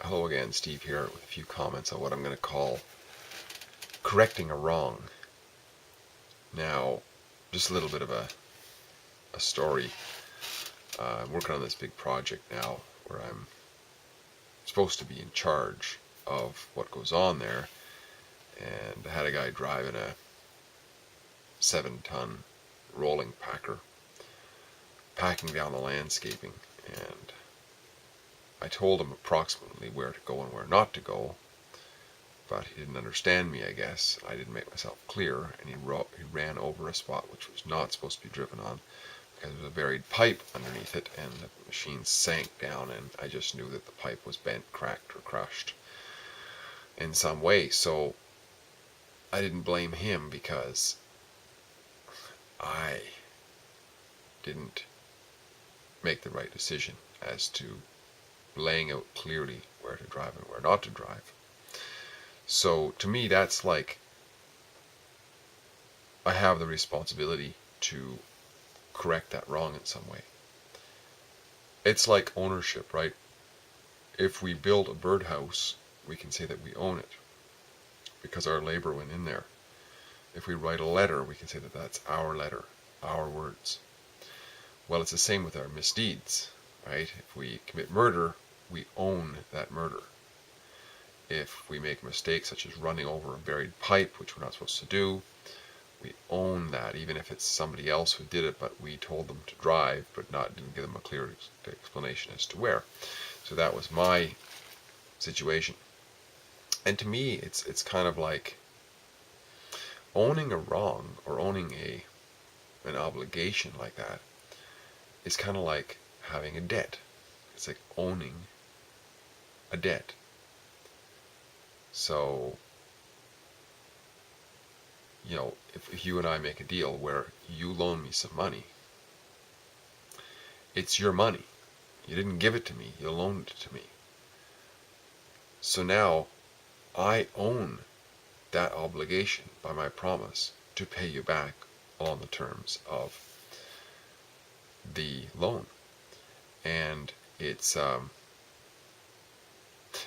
Hello again, Steve here with a few comments on what I'm going to call correcting a wrong. Now, just a little bit of a story. I'm working on this big project now where I'm supposed to be in charge of what goes on there, and I had a guy driving a 7-ton rolling packer packing down the landscaping, and I told him approximately where to go and where not to go, but he didn't understand me, I guess. I didn't make myself clear, and he ran over a spot which was not supposed to be driven on because there was a buried pipe underneath it, and the machine sank down, and I just knew that the pipe was bent, cracked, or crushed in some way. So I didn't blame him because I didn't make the right decision as to laying out clearly where to drive and where not to drive. So to me, that's like I have the responsibility to correct that wrong in some way. It's like ownership, right? If we build a birdhouse, we can say that we own it because our labor went in there. If we write a letter, we can say that that's our letter, our words. Well, it's the same with our misdeeds, right? If we commit murder, we own that murder. If we make mistakes such as running over a buried pipe, which we're not supposed to do, we own that, even if it's somebody else who did it, but we told them to drive, but didn't give them a clear explanation as to where. So that was my situation. And to me, it's kind of like owning a wrong or owning an obligation like that is kind of like having a debt. It's like owning a debt. So, if you and I make a deal where you loan me some money, it's your money. You didn't give it to me, you loaned it to me. So now I own that obligation by my promise to pay you back on the terms of the loan. And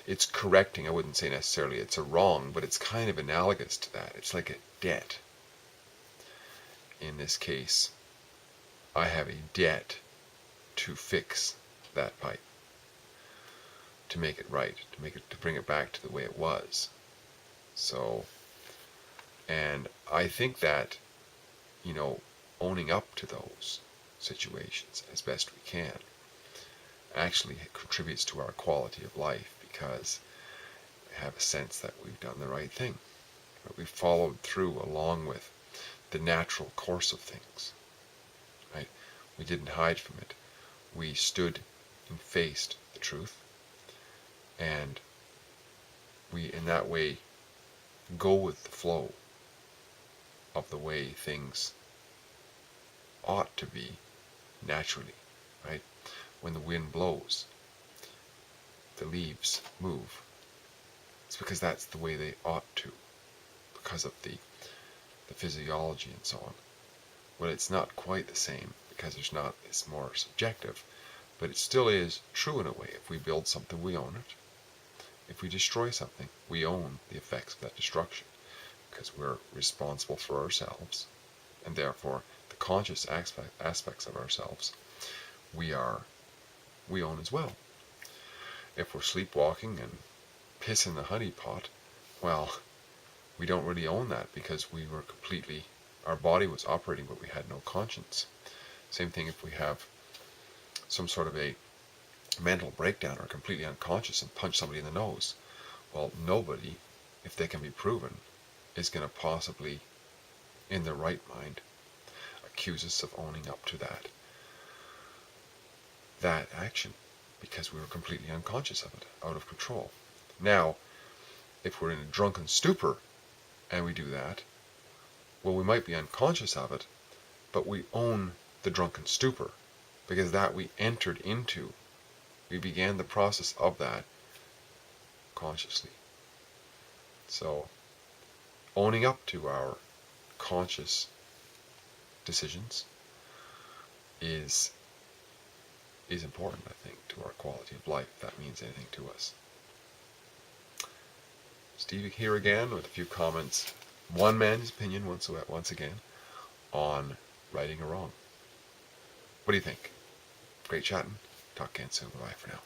it's correcting. I wouldn't say necessarily it's a wrong, but it's kind of analogous to that. It's like a debt. In this case, I have a debt to fix that pipe, to make it right, to bring it back to the way it was. So, and I think that, owning up to those situations as best we can actually contributes to our quality of life, because we have a sense that we've done the right thing, that we followed through along with the natural course of things, right? We didn't hide from it. We stood and faced the truth, and we in that way go with the flow of the way things ought to be naturally, right? When the wind blows, the leaves move. It's because that's the way they ought to, because of the physiology and so on. Well, it's not quite the same because it's more subjective, but it still is true in a way. If we build something, we own it. If we destroy something, we own the effects of that destruction, because we're responsible for ourselves, and therefore the conscious aspects of ourselves we own as well. If we're sleepwalking and piss in the honey pot, well, we don't really own that because our body was operating, but we had no conscience. Same thing if we have some sort of a mental breakdown or completely unconscious and punch somebody in the nose. Well, nobody, if they can be proven, is going to possibly, in their right mind, accuse us of owning up to that action, because we were completely unconscious of it, out of control. Now, if we're in a drunken stupor and we do that, well, we might be unconscious of it, but we own the drunken stupor, because that we began the process of that consciously. So, owning up to our conscious decisions is important, I think, to our quality of life, if that means anything to us. Steve here again with a few comments. One man's opinion once again on righting a wrong. What do you think? Great chatting. Talk again soon. Bye for now.